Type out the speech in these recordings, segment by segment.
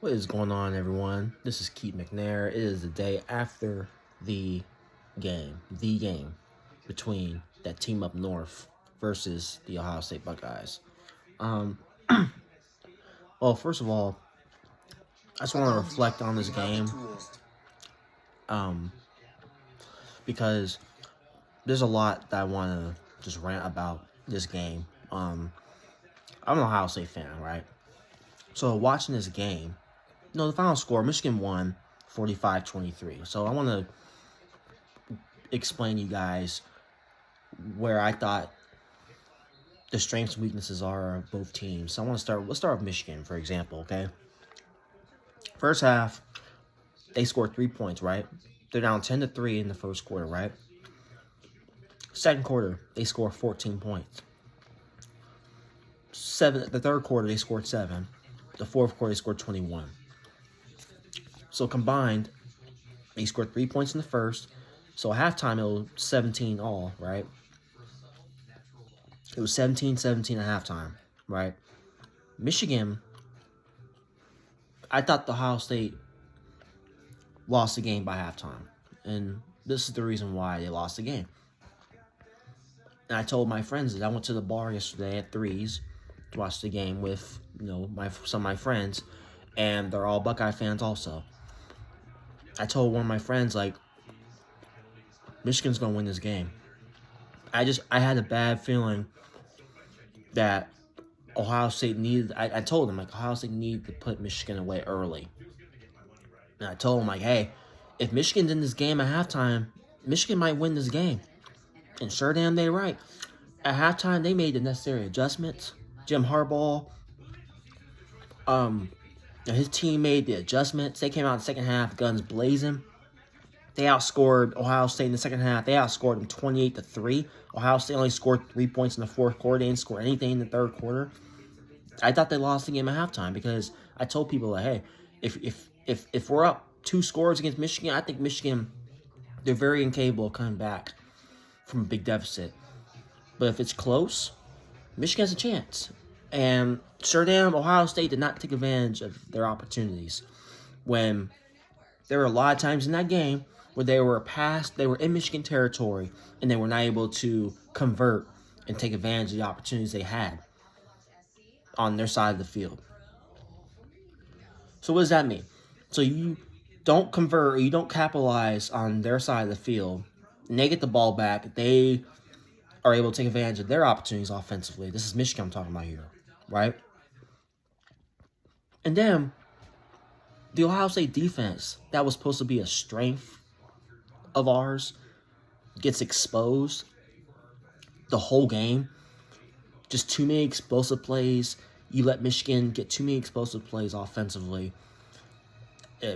What is going on, everyone? This is Keith McNair. It is the day after the game between that team up north versus the Ohio State Buckeyes. Um, well, first of all, I just want to reflect on this game um, because there's a lot that I want to just rant about this game. I'm an Ohio State fan, right? So watching this game, the final score, Michigan won 45-23. So I want to explain to you guys where I thought the strengths and weaknesses are of both teams. So let's start with Michigan, for example, okay? First half, they scored 3 points, right? They're down 10-3 in the first quarter, right? Second quarter, they score 14 points. The third quarter, they scored 7. The fourth quarter, they scored 21. So combined, they scored 3 points in the first. So at halftime, it was 17 all, right? It was 17-17 at halftime, right? Michigan, I thought the Ohio State lost the game by halftime. And this is the reason why they lost the game. And I told my friends that I went to the bar yesterday at 3's to watch the game with, some of my friends. And they're all Buckeye fans also. I told one of my friends, Michigan's going to win this game. I had a bad feeling that Ohio State needed, I told them, Ohio State needed to put Michigan away early. And I told them, hey, if Michigan's in this game at halftime, Michigan might win this game. And sure damn they right. At halftime, they made the necessary adjustments. Jim Harbaugh, his team made the adjustments. They came out in the second half, guns blazing. They outscored Ohio State in the second half. They outscored them 28-3. Ohio State only scored 3 points in the fourth quarter. They didn't score anything in the third quarter. I thought they lost the game at halftime because I told people hey, if we're up 2 scores against Michigan, I think Michigan, they're very incapable of coming back from a big deficit. But if it's close, Michigan has a chance. And sure damn, Ohio State did not take advantage of their opportunities. When there were a lot of times in that game where they were in Michigan territory, and they were not able to convert and take advantage of the opportunities they had on their side of the field. So what does that mean? So you don't convert, or you don't capitalize on their side of the field, and they get the ball back, they are able to take advantage of their opportunities offensively. This is Michigan I'm talking about here, right? And then the Ohio State defense, that was supposed to be a strength of ours, gets exposed the whole game. Just too many explosive plays. You let Michigan get too many explosive plays offensively.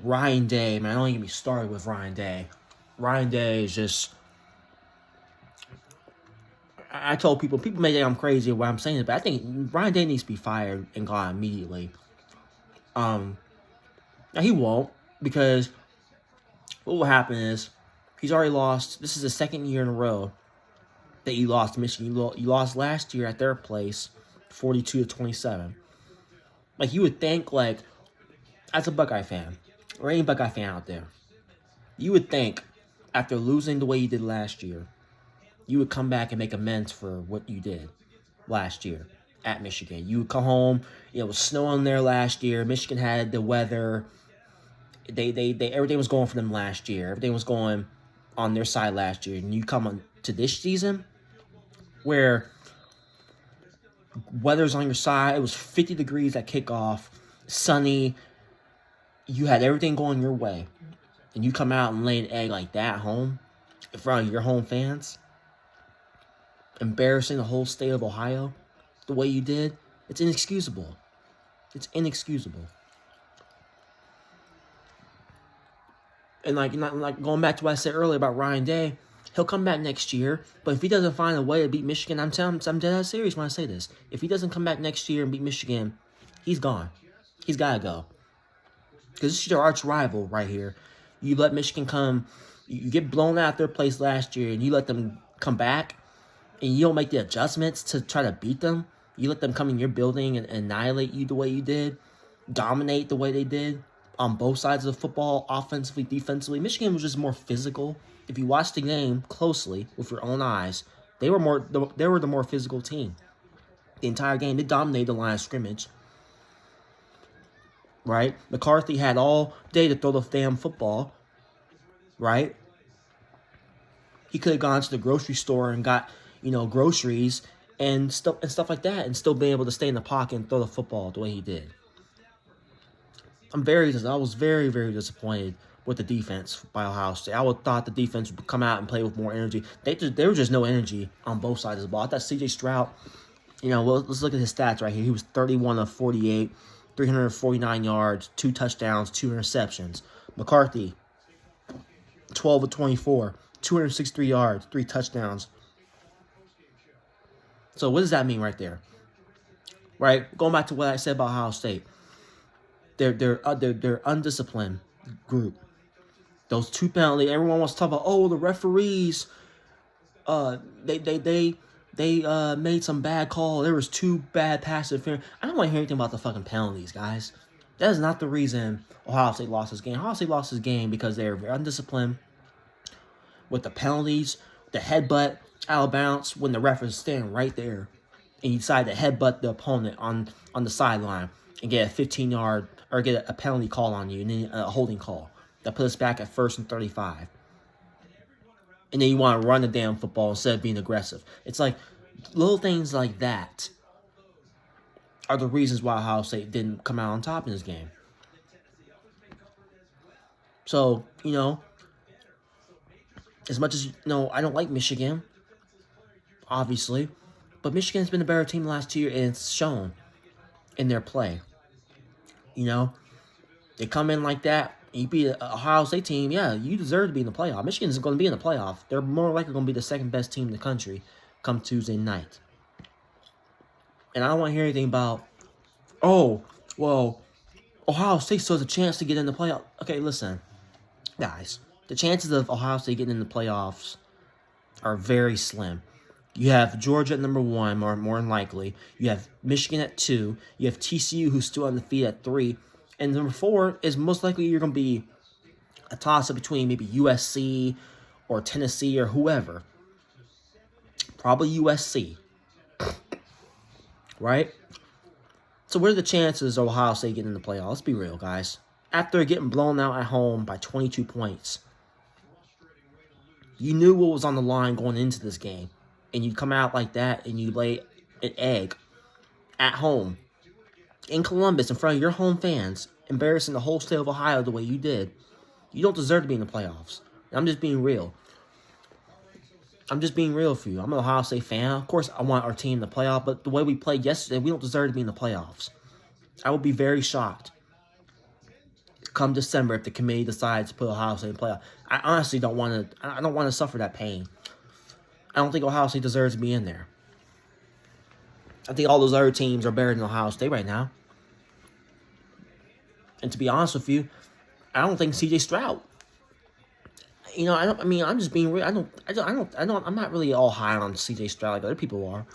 Ryan Day, man, don't get me started with Ryan Day. Ryan Day is just... I told people may think I'm crazy when I'm saying it, but I think Ryan Day needs to be fired and gone immediately. Now he won't, because what will happen is he's already lost. This is the second year in a row that you lost to Michigan. You lost last year at their place, 42-27. You would think, as a Buckeye fan, or any Buckeye fan out there, you would think, after losing the way you did last year, you would come back and make amends for what you did last year at Michigan. You would come home, it was snowing there last year. Michigan had the weather. They everything was going for them last year. Everything was going on their side last year. And you come on to this season where weather's on your side. It was 50 degrees at kickoff, sunny. You had everything going your way. And you come out and lay an egg like that home in front of your home fans, embarrassing the whole state of Ohio the way you did. It's inexcusable. It's inexcusable. And going back to what I said earlier about Ryan Day, he'll come back next year. But if he doesn't find a way to beat Michigan, I'm dead serious when I say this. If he doesn't come back next year and beat Michigan, he's gone. He's got to go. Because this is your arch rival right here. You let Michigan come, you get blown out their place last year, and you let them come back, and you don't make the adjustments to try to beat them. You let them come in your building and annihilate you the way you did. dominate the way they did on both sides of the football, offensively, defensively. Michigan was just more physical. If you watch the game closely with your own eyes, they were the more physical team. The entire game, they dominated the line of scrimmage. Right? McCarthy had all day to throw the damn football. Right? He could have gone to the grocery store and got, groceries and stuff like that, and still been able to stay in the pocket and throw the football the way he did. I was very, very disappointed with the defense by Ohio State. I would thought the defense would come out and play with more energy. There was just no energy on both sides of the ball. I thought C.J. Stroud, let's look at his stats right here. He was 31 of 48, 349 yards, 2 touchdowns, 2 interceptions. McCarthy, 12 of 24, 263 yards, 3 touchdowns. So what does that mean right there? Right? Going back to what I said about Ohio State. They're undisciplined group. Those 2 penalties, everyone wants to talk about, the referees, they made some bad call. There was 2 bad pass interference. I don't want to hear anything about the fucking penalties, guys. That is not the reason Ohio State lost this game. Ohio State lost this game because they were very undisciplined with the penalties, the headbutt out of bounds when the ref is standing right there, and you decide to headbutt the opponent on the sideline and get a 15-yard or get a penalty call on you, and then a holding call that puts us back at 1st and 35. And then you want to run the damn football instead of being aggressive. It's like little things like that are the reasons why Ohio State didn't come out on top in this game. So, as much as, I don't like Michigan, obviously, but Michigan's been a better team the last 2 years, and it's shown in their play. They come in like that, you beat an Ohio State team, yeah, you deserve to be in the playoff. Michigan's going to be in the playoff. They're more likely going to be the second best team in the country come Tuesday night. And I don't want to hear anything about, Ohio State still has a chance to get in the playoff. Okay, listen, guys, the chances of Ohio State getting in the playoffs are very slim. You have Georgia at number 1, more than likely. You have Michigan at 2. You have TCU, who's still undefeated at 3. And number 4 is most likely you're going to be a toss-up between maybe USC or Tennessee or whoever. Probably USC. Right? So what are the chances of Ohio State getting in the playoffs? Let's be real, guys. After getting blown out at home by 22 points, you knew what was on the line going into this game. And you come out like that and you lay an egg at home in Columbus in front of your home fans, embarrassing the whole state of Ohio the way you did. You don't deserve to be in the playoffs. I'm just being real. I'm just being real for you. I'm an Ohio State fan. Of course, I want our team in the playoff, but the way we played yesterday, we don't deserve to be in the playoffs. I would be very shocked come December if the committee decides to put Ohio State in the playoff. I honestly don't want to. I don't want to suffer that pain. I don't think Ohio State deserves to be in there. I think all those other teams are better than Ohio State right now. And to be honest with you, I don't think C.J. Stroud. I'm just being real. I'm not really all high on C.J. Stroud like other people are.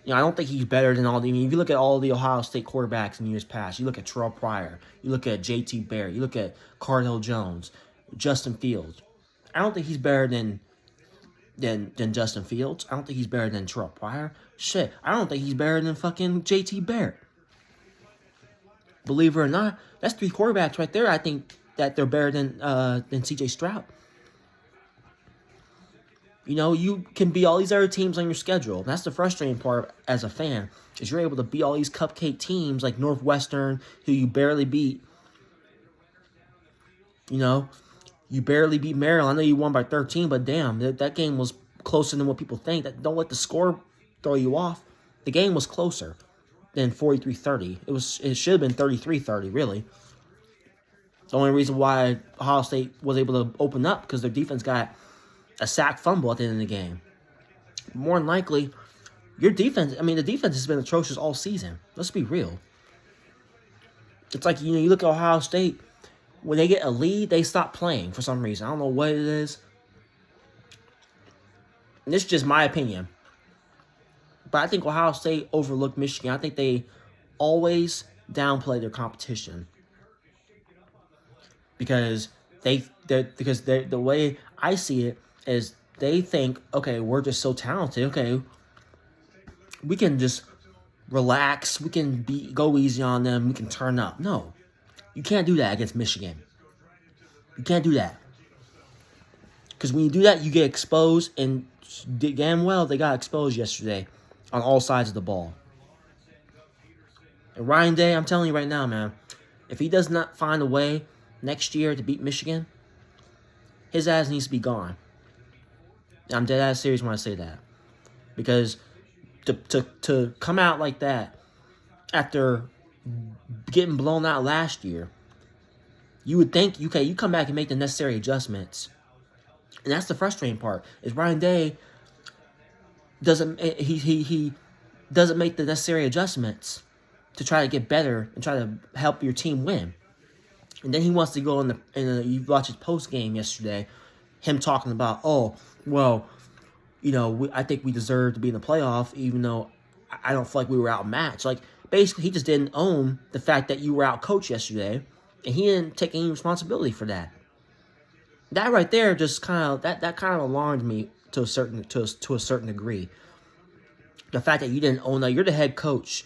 I don't think he's better than all the. If you look at all the Ohio State quarterbacks in years past, you look at Terrell Pryor, you look at J.T. Barrett, you look at Cardale Jones, Justin Fields. I don't think he's better than Justin Fields. I don't think he's better than Terrell Pryor. Shit, I don't think he's better than fucking J.T. Barrett. Believe it or not, that's 3 quarterbacks right there. I think that they're better than C.J. Stroud. You can beat all these other teams on your schedule. That's the frustrating part as a fan, is you're able to beat all these cupcake teams like Northwestern, who you barely beat. You barely beat Maryland. I know you won by 13, but damn, that game was closer than what people think. Don't let the score throw you off. The game was closer than 43-30. It should have been 33-30, really. The only reason why Ohio State was able to open up because their defense got a sack fumble at the end of the game. More than likely, your defense, the defense has been atrocious all season. Let's be real. It's like, you look at Ohio State, when they get a lead, they stop playing for some reason. I don't know what it is. And this is just my opinion. But I think Ohio State overlooked Michigan. I think they always downplay their competition because the way I see it is they think, okay, we're just so talented. Okay, we can just relax. We can go easy on them. We can turn up. No, you can't do that against Michigan. You can't do that. Because when you do that, you get exposed, and damn well they got exposed yesterday on all sides of the ball. And Ryan Day, I'm telling you right now, man, if he does not find a way next year to beat Michigan, his ass needs to be gone. I'm dead ass serious when I say that. Because to come out like that after getting blown out last year, you would think, okay, you come back and make the necessary adjustments. And that's the frustrating part, is Ryan Day doesn't he doesn't make the necessary adjustments to try to get better and try to help your team win. And then he wants to go you watch his post game yesterday, him talking about, oh, well, I think we deserve to be in the playoff, even though I don't feel like we were outmatched. Like, basically, he just didn't own the fact that you were outcoached yesterday, and he didn't take any responsibility for that. That right there just kind of that kind of alarmed me to a certain degree. The fact that you didn't own that, you're the head coach,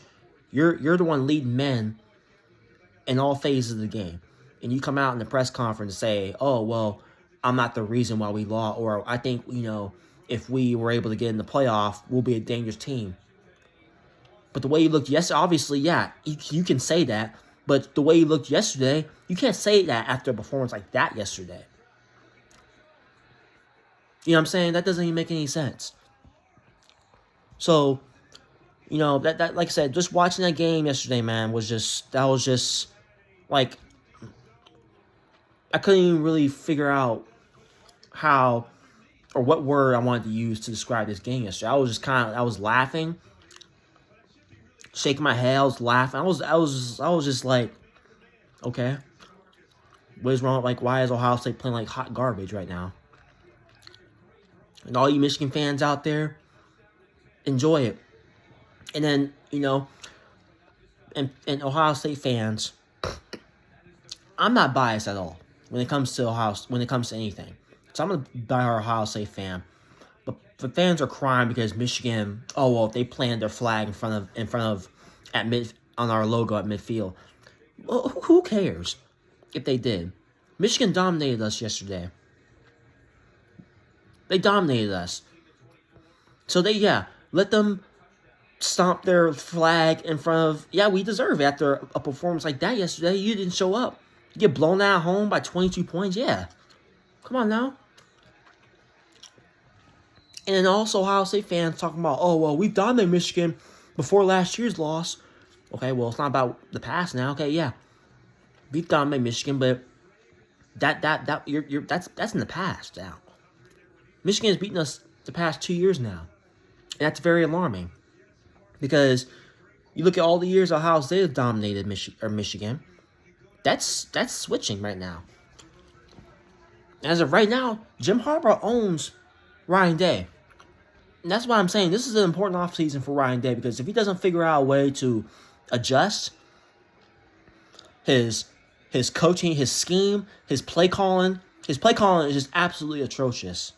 you're the one leading men in all phases of the game, and you come out in the press conference and say, "Oh, well, I'm not the reason why we lost," or I think if we were able to get in the playoff, we'll be a dangerous team. But the way you looked yesterday, obviously, yeah, you can say that. But the way you looked yesterday, you can't say that after a performance like that yesterday. You know what I'm saying? That doesn't even make any sense. So, that like I said, just watching that game yesterday, man, was just like, I couldn't even really figure out how or what word I wanted to use to describe this game yesterday. I was laughing, shaking my head, I was laughing. I was just like, okay, what is wrong? Like, why is Ohio State playing like hot garbage right now? And all you Michigan fans out there, enjoy it. And then, and Ohio State fans, I'm not biased at all when it comes to anything. So I'm a diehard Ohio State fan. But the fans are crying because Michigan, they planted their flag on our logo at midfield. Well, who cares if they did? Michigan dominated us yesterday. They dominated us. So let them stomp their flag in front of... Yeah, we deserve it after a performance like that yesterday. You didn't show up. You get blown out at home by 22 points. Yeah. Come on now. And then also Ohio State fans talking about, we've dominated Michigan before last year's loss. Okay, well, it's not about the past now. Okay, yeah. We've dominated Michigan, but that's in the past now. Michigan has beaten us the past 2 years now. And that's very alarming. Because you look at all the years Ohio State has dominated Michigan. That's switching right now. As of right now, Jim Harbaugh owns Ryan Day. And that's why I'm saying this is an important offseason for Ryan Day, because if he doesn't figure out a way to adjust his coaching, his scheme, his play calling is just absolutely atrocious.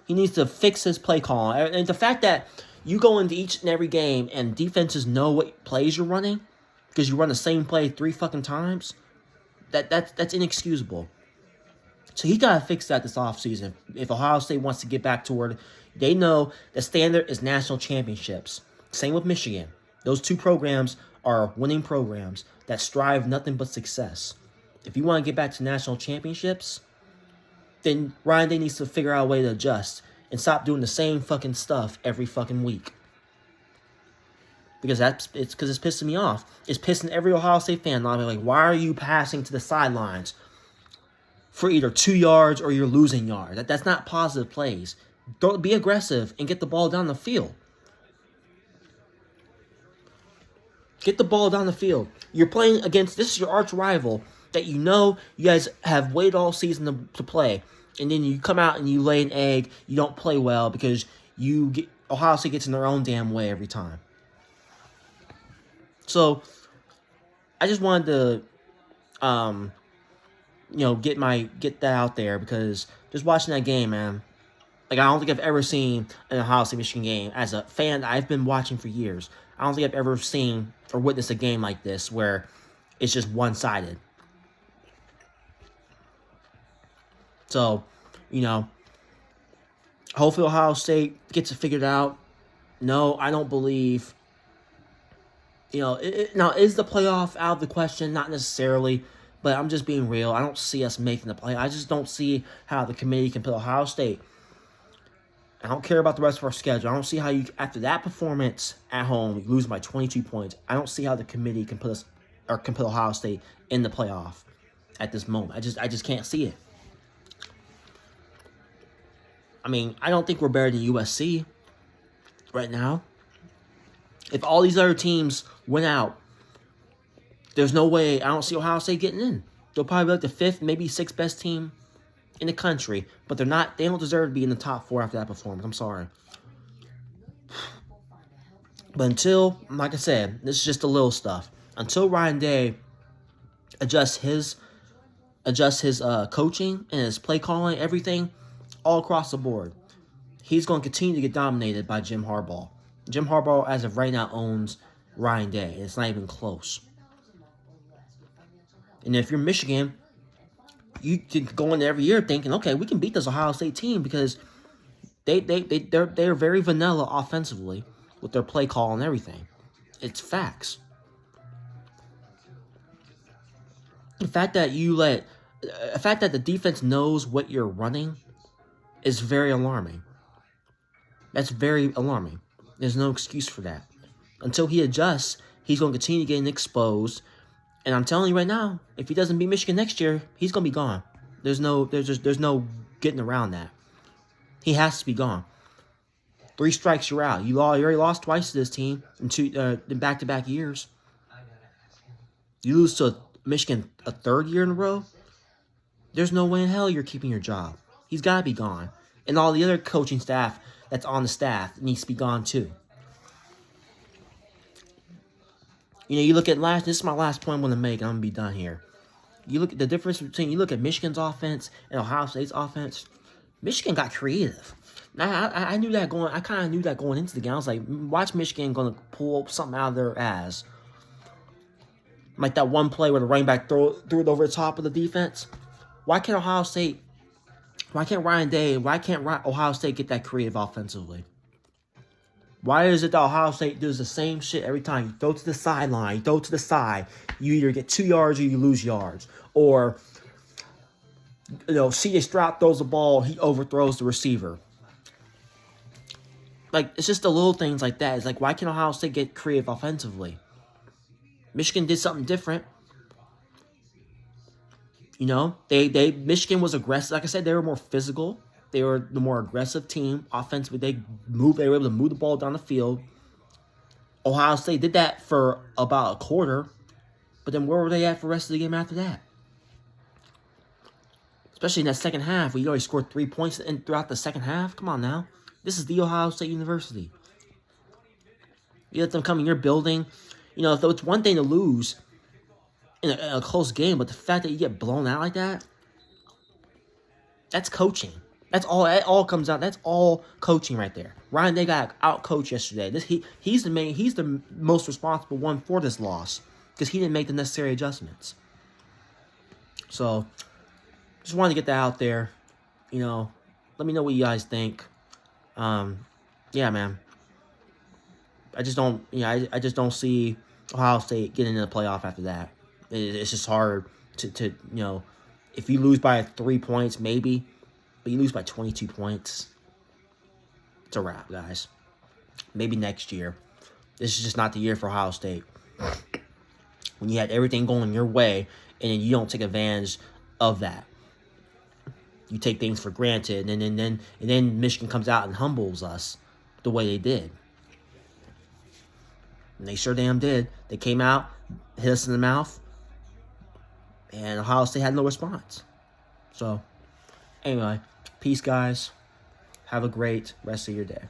He needs to fix his play calling. And the fact that you go into each and every game and defenses know what plays you're running because you run the same play 3 fucking times, that's inexcusable. So he got to fix that this offseason if Ohio State wants to get back toward... They know the standard is national championships. Same with Michigan. Those two programs are winning programs that strive nothing but success. If you want to get back to national championships, then Ryan Day needs to figure out a way to adjust and stop doing the same fucking stuff every fucking week. Because it's pissing me off. It's pissing every Ohio State fan off. Like, why are you passing to the sidelines for either 2 yards or you're losing yards? That's not positive plays. Don't be aggressive and get the ball down the field. Get the ball down the field. You're playing against... This is your arch rival that you guys have waited all season to play. And then you come out and you lay an egg. You don't play well because Ohio State gets in their own damn way every time. So I just wanted to get that out there, because just watching that game, man, like, I don't think I've ever seen an Ohio State Michigan game as a fan that I've been watching for years. I don't think I've ever seen or witnessed a game like this where it's just one-sided. So, hopefully Ohio State gets it figured out. No, I don't believe. Now, is the playoff out of the question? Not necessarily, but I'm just being real. I don't see us making the play. I just don't see how the committee can put Ohio State. I don't care about the rest of our schedule. I don't see how you, after that performance at home, you lose by 22 points. I don't see how the committee can put Ohio State in the playoff at this moment. I just can't see it. I mean, I don't think we're better than USC right now. If all these other teams went out, there's no way. I don't see Ohio State getting in. They'll probably be like the 5th, maybe 6th best team in the country, but they're not. They don't deserve to be in the top 4 after that performance. I'm sorry. But until, like I said, this is just the little stuff. Until Ryan Day adjusts his coaching and his play calling, everything, all across the board, he's going to continue to get dominated by Jim Harbaugh. Jim Harbaugh, as of right now, owns Ryan Day, and it's not even close. And if you're Michigan, you can go into every year thinking, okay, we can beat this Ohio State team, because they're very vanilla offensively with their play call and everything. It's facts. The fact that the defense knows what you're running is very alarming. That's very alarming. There's no excuse for that. Until he adjusts, he's going to continue getting exposed. And I'm telling you right now, if he doesn't beat Michigan next year, he's going to be gone. There's no getting around that. He has to be gone. 3 strikes, you're out. You already lost twice to this team in back-to-back years. You lose to Michigan a 3rd year in a row. There's no way in hell you're keeping your job. He's got to be gone. And all the other coaching staff that's on the staff needs to be gone too. You look at this is my last point I'm going to make, and I'm going to be done here. You look at the difference between, you look at Michigan's offense and Ohio State's offense. Michigan got creative. I knew that I kind of knew that going into the game. I was like, watch Michigan going to pull something out of their ass. Like that one play where the running back threw it over the top of the defense. Why can't Ryan Day, why can't Ohio State get that creative offensively? Why is it that Ohio State does the same shit every time? You throw to the sideline, you throw to the side. You either get 2 yards or you lose yards. Or, C.J. Stroud throws the ball, he overthrows the receiver. Like, it's just the little things like that. It's like, why can't Ohio State get creative offensively? Michigan did something different. Michigan was aggressive. Like I said, they were more physical. They were the more aggressive team offensively. They were able to move the ball down the field. Ohio State did that for about a quarter, but then where were they at for the rest of the game after that? Especially in that second half, where you already scored 3 points throughout the second half. Come on now. This is the Ohio State University. You let them come in your building. If it's one thing to lose in a close game, but the fact that you get blown out like that, that's coaching. That's all. It all comes out. That's all coaching right there. Ryan Day got out coached yesterday. He's the most responsible one for this loss, because he didn't make the necessary adjustments. So, just wanted to get that out there. Let me know what you guys think. Yeah, man. I just don't. I just don't see Ohio State getting in the playoff after that. It's just hard to if you lose by 3 points, maybe. But you lose by 22 points, it's a wrap, guys. Maybe next year. This is just not the year for Ohio State. When you had everything going your way, and then you don't take advantage of that. You take things for granted, and then Michigan comes out and humbles us the way they did. And they sure damn did. They came out, hit us in the mouth, and Ohio State had no response. So, anyway, peace, guys. Have a great rest of your day.